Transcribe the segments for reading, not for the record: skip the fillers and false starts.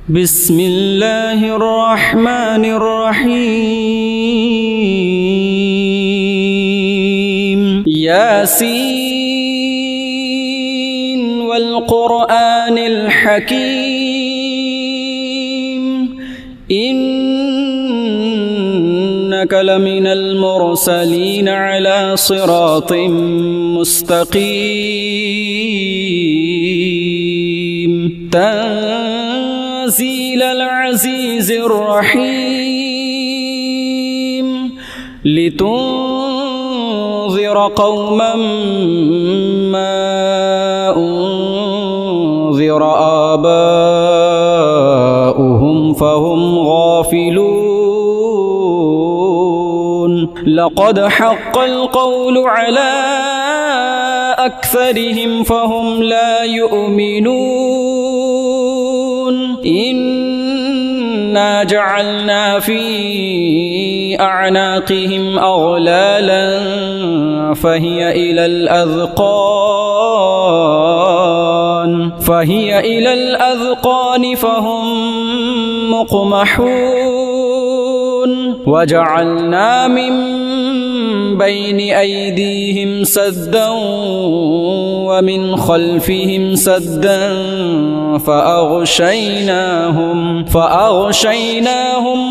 بسم الله الرحمن الرحيم ياسين والقرآن الحكيم إنك لمن المرسلين على صراط مستقيم تنزيل العزيز الرحيم لتنذر قوما ما أنذر آباؤهم فهم غافلون لقد حق القول على أكثرهم فهم لا يؤمنون إنا جعلنا في أعناقهم أغلالا فهي إلى الأذقان فهم مقمحون وجعلنا من بين أيديهم سدا ومن خلفهم سدا فأغشيناهم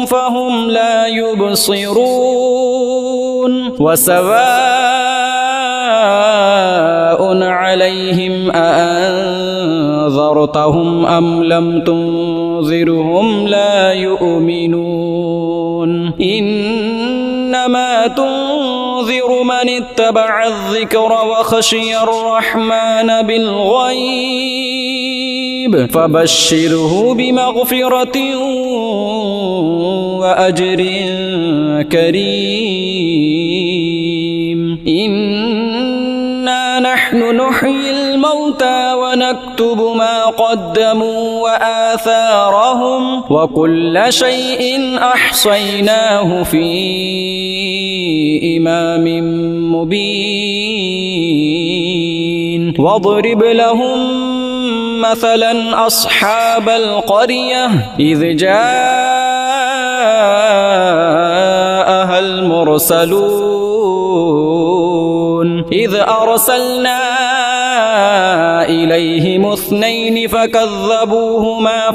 فهم لا يبصرون وسواء عليهم أأنذرتهم أم لم تنذرهم لا يؤمنون إنما تنذر من اتبع الذكر وخشي الرحمن بالغيب فبشره بمغفرة وأجر كريم إنا نحن نحيي الموتى ونكتب ما قدموا وآثارهم وكل شيء أحصيناه في إمام مبين واضرب لهم مثلا أصحاب القرية إذ جاءها المرسلون إذ أرسلنا إليهم اثنين فكذبوهما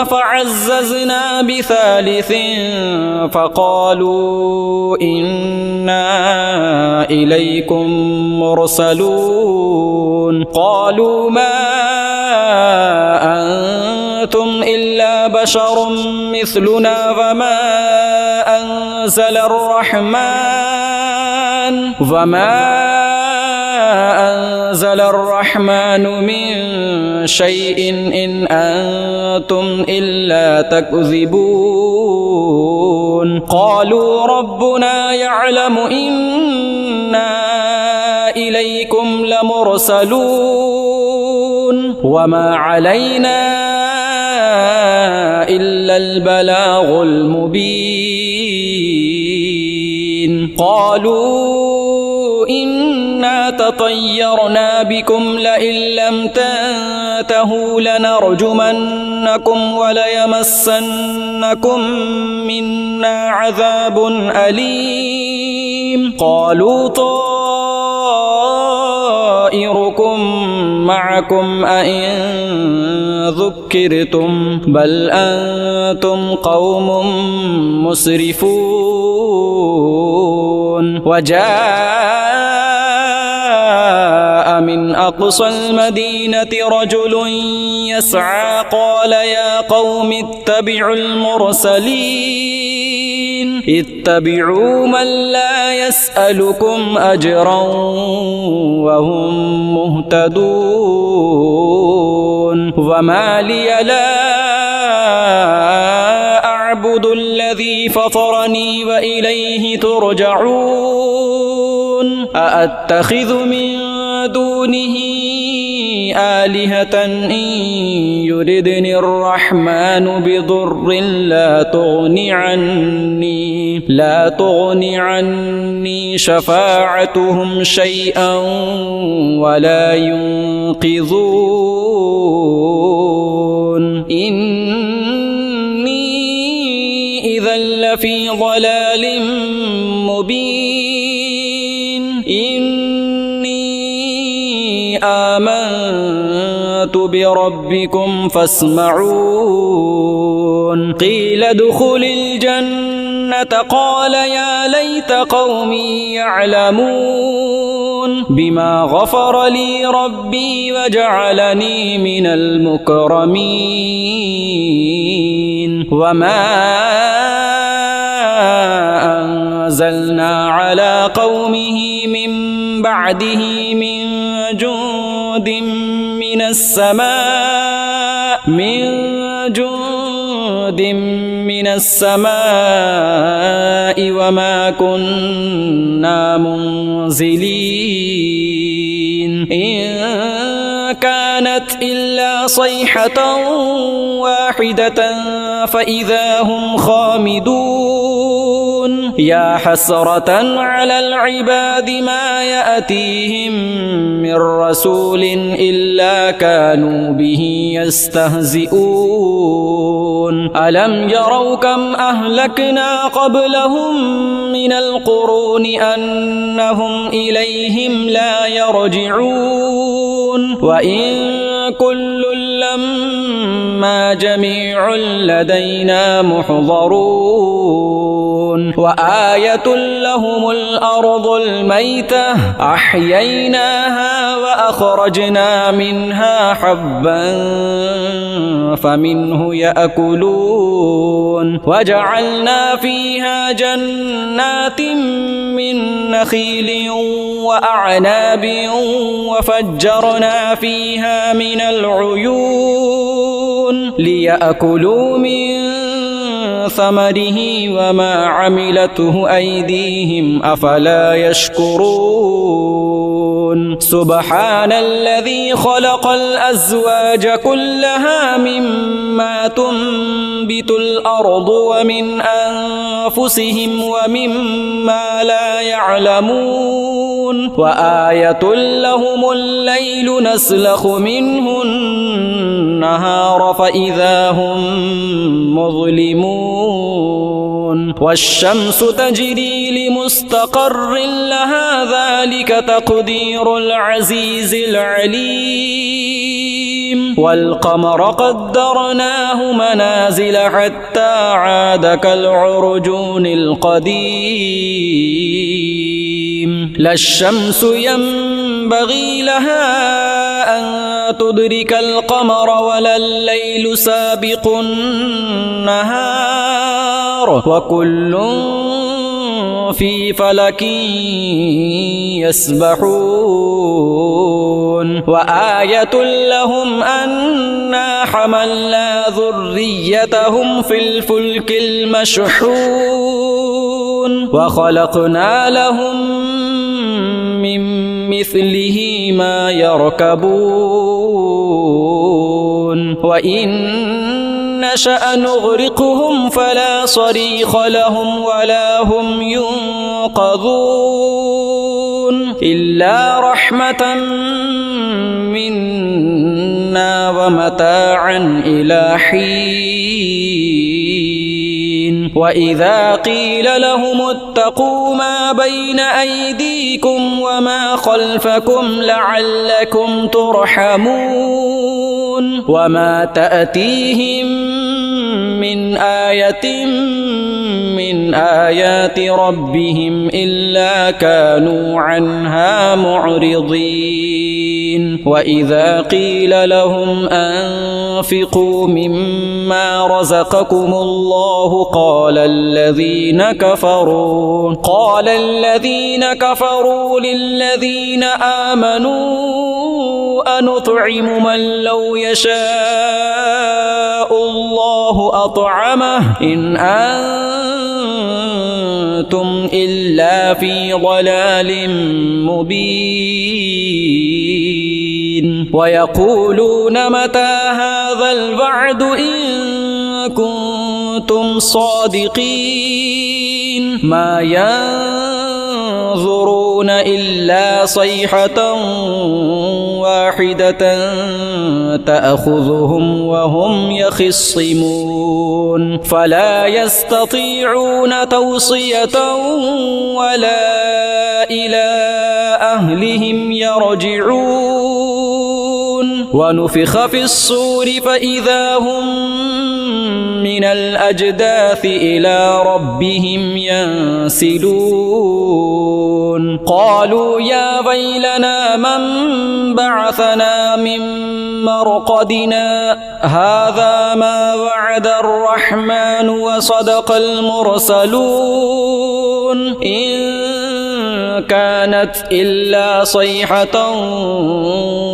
فعززنا بثالث فقالوا إنا إليكم مرسلون قالوا ما أنتم إلا بشر مثلنا وما أنزل الرحمن من شيء إن أنتم إلا تكذبون قالوا ربنا يعلم إنا إليكم لمرسلون وما علينا إلا البلاغ المبين قالوا إنا تطيرنا بكم لئن لم تنتهوا لنرجمنكم وليمسنكم منا عذاب أليم قالوا طائركم معكم أئن ذكرتم بل أنتم قوم مسرفون وجاء من أقصى المدينة رجل يسعى قال يا قوم اتبعوا المرسلين اتبعوا من لا يسألكم أجرا وهم مهتدون وما لي لا أعبد الذي فطرني وإليه ترجعون أأتخذ من دونه آلهة إن يردني الرحمن بضر لا تغني عني شفاعتهم شيئا ولا ينقذون لفي ضلال مبين إني آمنت بربكم فاسمعون قيل ادخل الجنة قال يا ليت قومي يعلمون بما غفر لي ربي وجعلني من المكرمين وما أنزلنا على قومه من بعده من جند من السماء وما كنا منزلين إن كانت إلا صيحة واحدة فإذا هم خامدون يا حسرة على العباد ما يأتيهم من رسول إلا كانوا به يستهزئون ألم يروا كم أهلكنا قبلهم من القرون أنهم إليهم لا يرجعون وإن كل لما جميع لدينا محضرون وآية لهم الأرض الميتة أحييناها وأخرجنا منها حبا فمنه يأكلون وجعلنا فيها جنات من نخيل وأعناب وفجرنا فيها من العيون ليأكلوا من ثمره وما عملته أيديهم أفلا يشكرون سبحان الذي خلق الأزواج كلها مما تنبت الأرض ومن أنفسهم ومما لا يعلمون وآية لهم الليل نسلخ منه النهار فإذا هم مظلمون والشمس تجري لمستقر لها ذلك تقدير العزيز العليم والقمر قدرناه منازل حتى عاد كالعرجون القديم لا الشمس ينبغي لها أن تدرك القمر ولا الليل سابق النهار وكل في فلك يسبحون وآية لهم أنا حملنا ذريتهم في الفلك المشحون وخلقنا لهم من مثله ما يركبون وإن نشأ نغرقهم فلا صريخ لهم ولا هم ينقذون إلا رحمة منا ومتاعا إلى حين وإذا قيل لهم اتقوا ما بين أيديكم وما خلفكم لعلكم ترحمون وما تأتيهم من آية من آيات ربهم إلا كانوا عنها معرضين وإذا قيل لهم أنفقوا مما رزقكم الله قال الذين كفروا للذين آمنوا أنطعم من لو يشاء الله أطعمه إن أنتم إلا في ضلال مبين ويقولون متى هذا الوعد إن كنتم صادقين ما ينظرون إلا صيحة واحدة تأخذهم وهم يخصمون فلا يستطيعون توصية ولا إلى أهلهم يرجعون ونفخ في الصور فإذا هم من الأجداث إلى ربهم ينسلون قالوا يا ويلنا من بعثنا من مرقدنا هذا ما وعد الرحمن وصدق المرسلون إن كانت إلا صيحة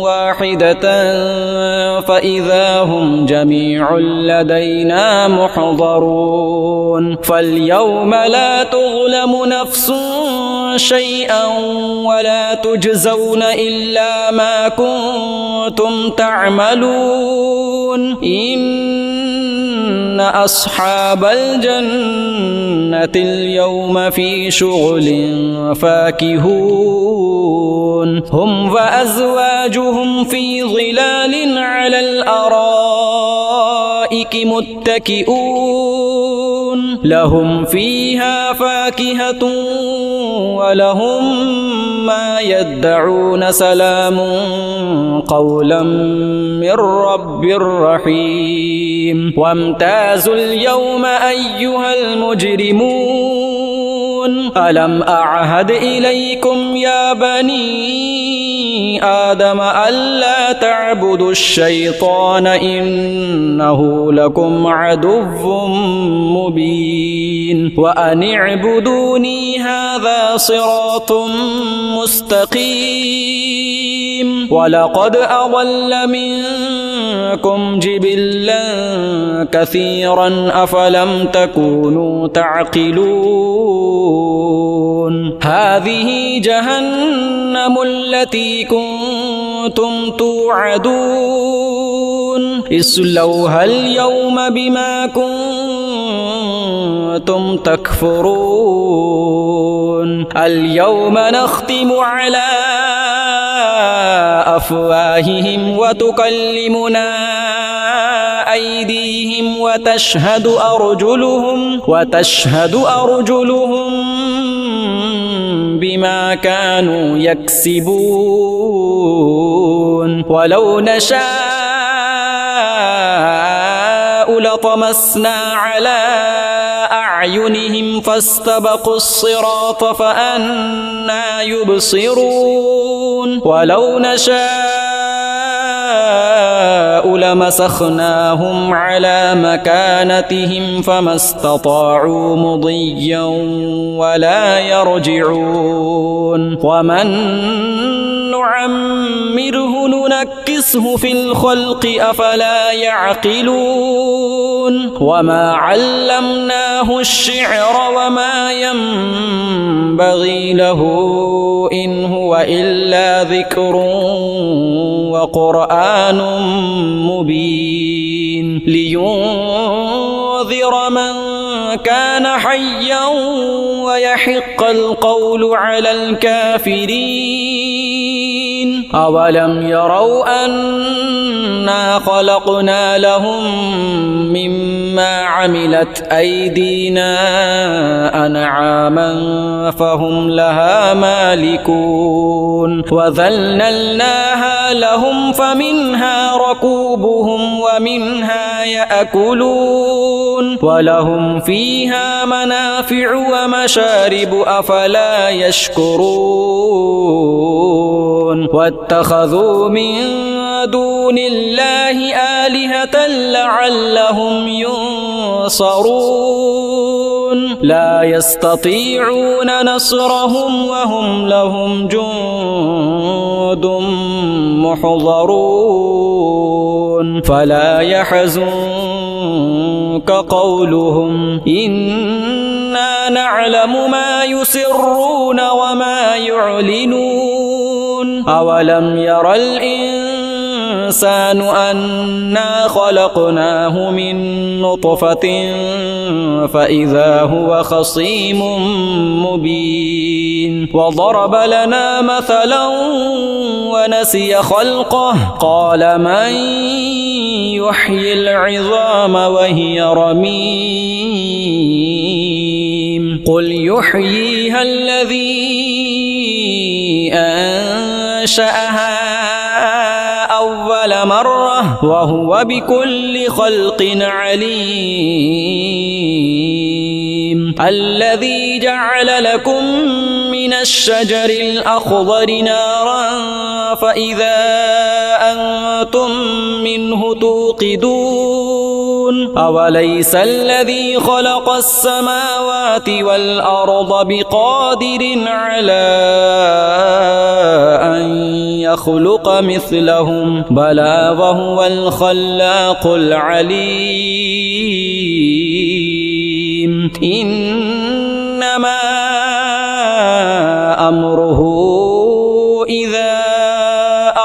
واحدة فإذا هم جميع لدينا محضرون فاليوم لا تظلم نفس شيئا ولا تجزون إلا ما كنتم تعملون إن أصحاب الجنة اليوم في شغل فاكهون هم وأزواجهم في ظلال على الأرائك متكئون لهم فيها فاكهة ولهم ما يدعون سلام قولا من رب رحيم وامتازوا اليوم أيها المجرمون ألم أعهد إليكم يا بني آدم ألا تعبدوا الشيطان إنه لكم عدو مبين وأن اعبدوني هذا صراط مستقيم ولقد أضل منكم جبلا كثيرا أفلم تكونوا تعقلون هذه جهنم التي كنتم توعدون اصلوها اليوم بما كنتم تكفرون اليوم نختم على أفواههم وتكلمنا أيديهم وتشهد أرجلهم بما كانوا يكسبون ولو نشاء لطمسنا على أعينهم فاستبقوا الصراط فأنى يبصرون ولو نشاء لمسخناهم على مكانتهم فما استطاعوا مضيا ولا يرجعون ومن نعمره ننكسه في الخلق أفلا يعقلون وما علمناه الشعر وما ينبغي له إن هو إلا ذكر وقرآن مبين لينذر من كان حيا ويحق القول على الكافرين أولم يروا أنا خلقنا لهم مما عملت أيدينا أنعاما فهم لها مالكون وذللناها لهم فمنها ركوبهم ومنها يأكلون ولهم فيها منافع ومشارب أفلا يشكرون واتخذوا من دون الله آلهة لعلهم ينصرون لا يستطيعون نصرهم وهم لهم جند محضرون فلا يحزنك قولهم إنا نعلم ما يسرون وما يعلنون أولم ير الإنسان الإنسان أنا خلقناه من نطفة فإذا هو خصيم مبين وضرب لنا مثلا ونسي خلقه قال من يحيي العظام وهي رميم قل يحييها الذي أنشأها أول مرة وهو بكل خلق عليم الذي جعل لكم من الشجر الأخضر نارا فإذا أنتم منه توقدون أوليس الذي خلق السماوات والأرض بقادر على أن يخلق مثلهم بلى وهو الخلاق العليم إنما أمره إذا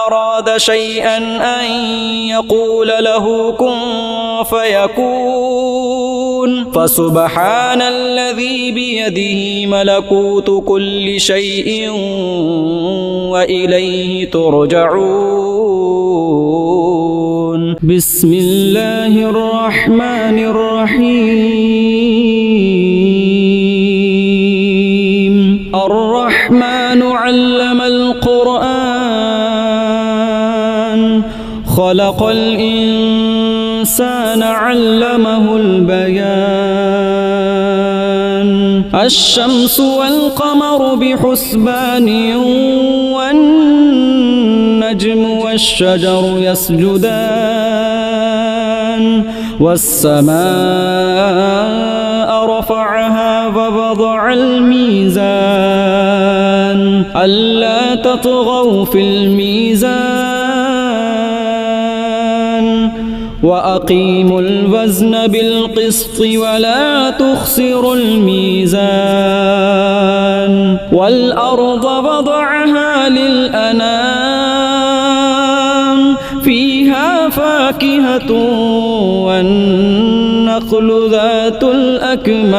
أراد شيئا أن يقول له كن فيكون فسبحان الذي بيده ملكوت كل شيء وإليه ترجعون بسم الله الرحمن الرحيم الرحمن علم القرآن خلق الإنسان علمه البيان الشمس والقمر بحسبان والنجم والشجر يسجدان والسماء رفعها ووضع الميزان ألا تطغوا في الميزان وأقيموا الوزن بالقسط ولا تخسروا الميزان والأرض وضعها للأنام فيها فاكهة والنخل ذات الأكمام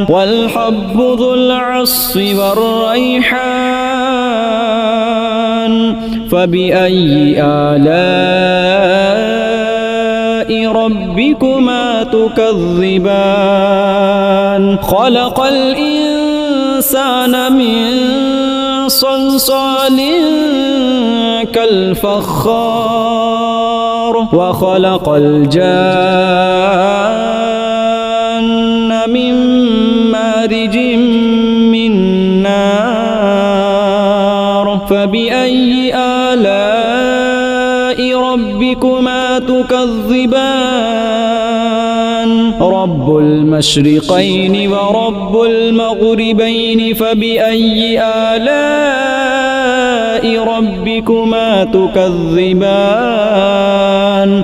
والحب ذو العصف والريحان فبأي آلاء ربكما تكذبان خلق الإنسان من صلصال كالفخار وخلق الجان من مارج من نار فبأي آلاء ربكما تكذبان رب المشرقين ورب المغربين فبأي آلاء ربكما تكذبان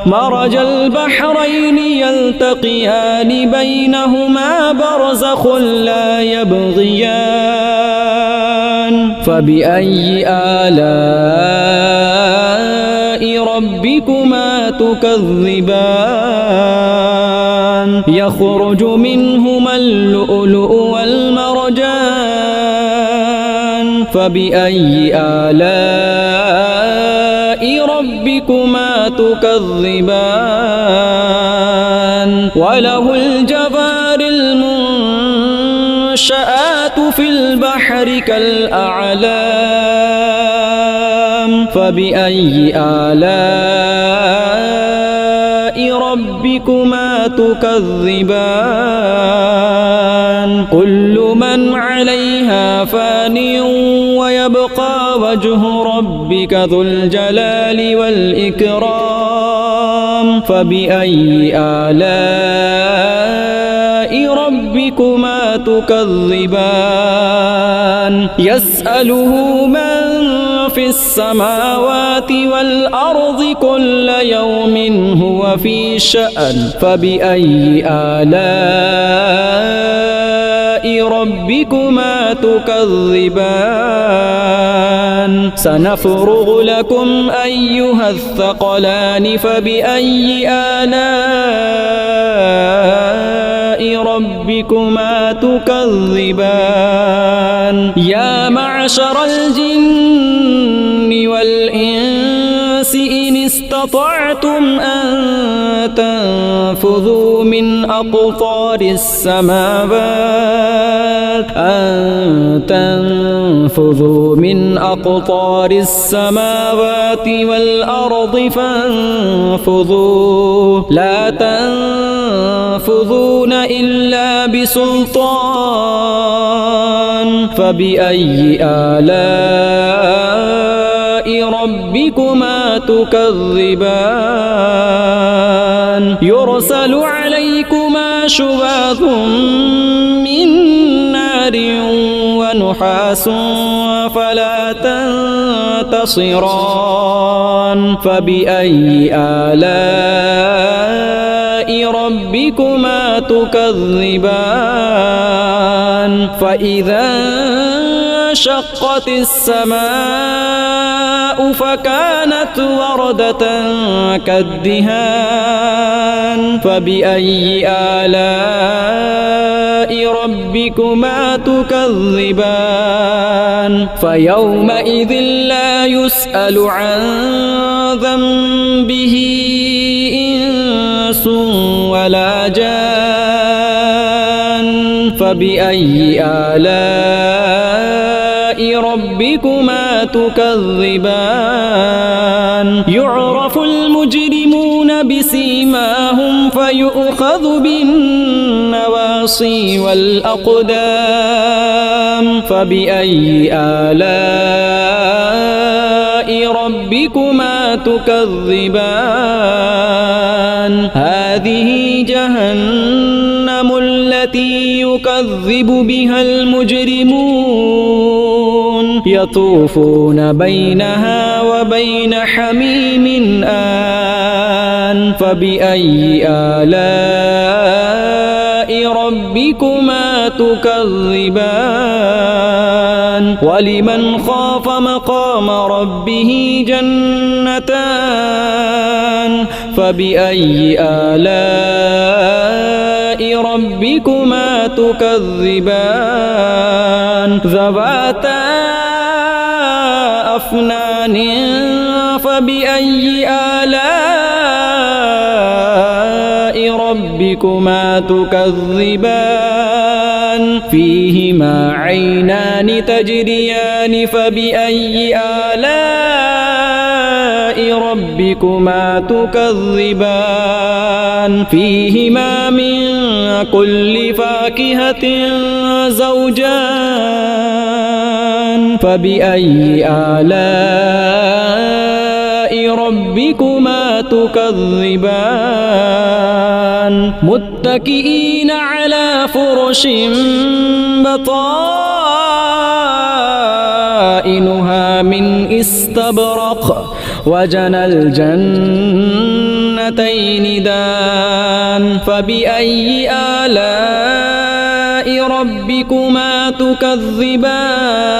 مرج البحرين يلتقيان بينهما برزخ لا يبغيان فبأي آلاء ربكما تكذبان يخرج منهما اللؤلؤ والمرجان فبأي آلاء ربكما تكذبان وله الجوار المنشآت في البحر كالأعلام فبأي آلاء ربكما تكذبان كل من عليها فان ويبقى وجه ربك ذو الجلال والإكرام فبأي آلاء ربكما تكذبان يسأله من في السماوات والأرض كل يوم هو في شأن فبأي آلاء ربكما تكذبان سنفرغ لكم أيها الثقلان فبأي آلاء ربكما تكذبان يا معشر الجن والإنس إن استطعتم أن تنفذوا من أقطار السماوات والأرض فانفذوا لا تنفذون إلا بسلطان فبأي آلاء ربكما تكذبان يرسل عليكما شواظ من نار ونحاس فلا تنتصران فبأي آلاء ربكما تكذبان فإذا انشقت السماء فكانت وردة كالدهان فبأي آلاء ربكما تكذبان فيومئذ لا يسأل عن ذنبه إنس ولا جان فبأي آلاء ربكما تكذبان يعرف المجرمون بسيماهم فيؤخذ بالنواصي والأقدام فبأي آلاء ربكما تكذبان هذه جهنم التي يكذب بها المجرمون يطوفون بينها وبين حميم آن فبأي آلاء ربكما تكذبان ولمن خاف مقام ربه جنتان فبأي آلاء ربكما تكذبان ذواتا أفنان فبأي آلاء ربكما تكذبان فيهما عينان تجريان فبأي آلاء ربكما تكذبان فيهما من كل فاكهة زوجان فبأي آلاء ربكما تكذبان متكئين على فرش بطائنها من استبرق وجنى الجنتين دان فبأي آلاء ربكما تكذبان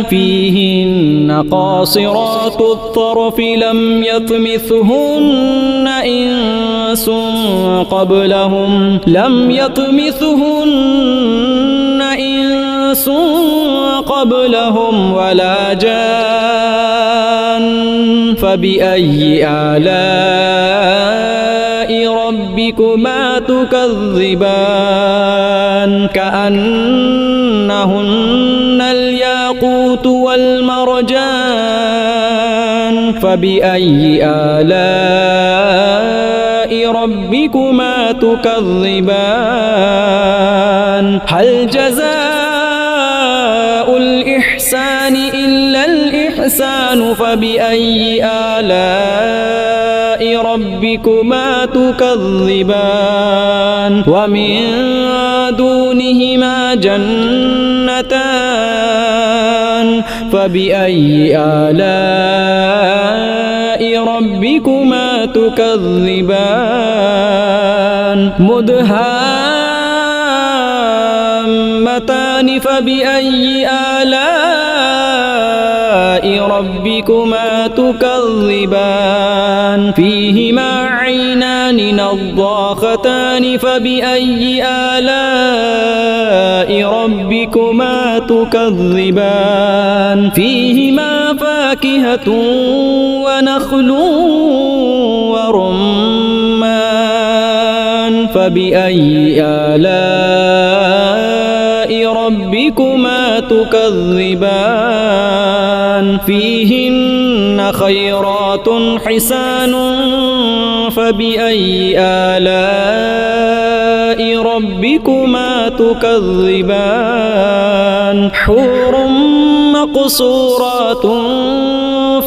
فيهن قاصرات الطرف لم يطمثهن إنس قبلهم ولا جان فبأي آلاء ربكما تكذبان كأنهن الياقوت والمرجان فبأي آلاء ربكما تكذبان هل جزاء الإحسان إلا الإحسان فبأي آلاء ربكما تكذبان ومن دونهما جنتان فبأي آلاء ربكما تكذبان مدهامتان تامتان فبأي آلاء ربكما تكذبان فيهما عينان نضاختان فبأي آلاء ربكما تكذبان فيهما فاكهة ونخل ورمان فبأي آلاء ربكما تكذبان فيهن خيرات حسان فبأي آلاء ربكما تكذبان حور مقصورات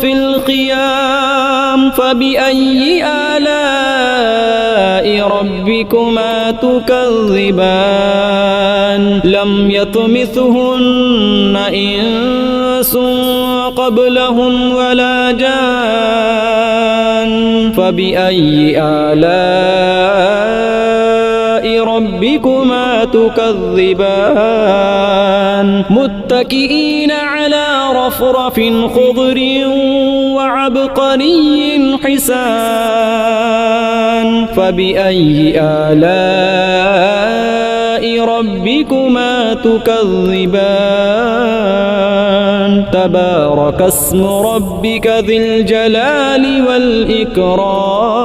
في الخيام فبأي آلاء ربكما تكذبان لم يطمثهن إنس قبلهم ولا جان فبأي آلاء ربكما تكذبان متكئين على رفرف خضر وعبقري حسان فبأي آلاء ربكما تكذبان تبارك اسم ربك ذي الجلال والإكرام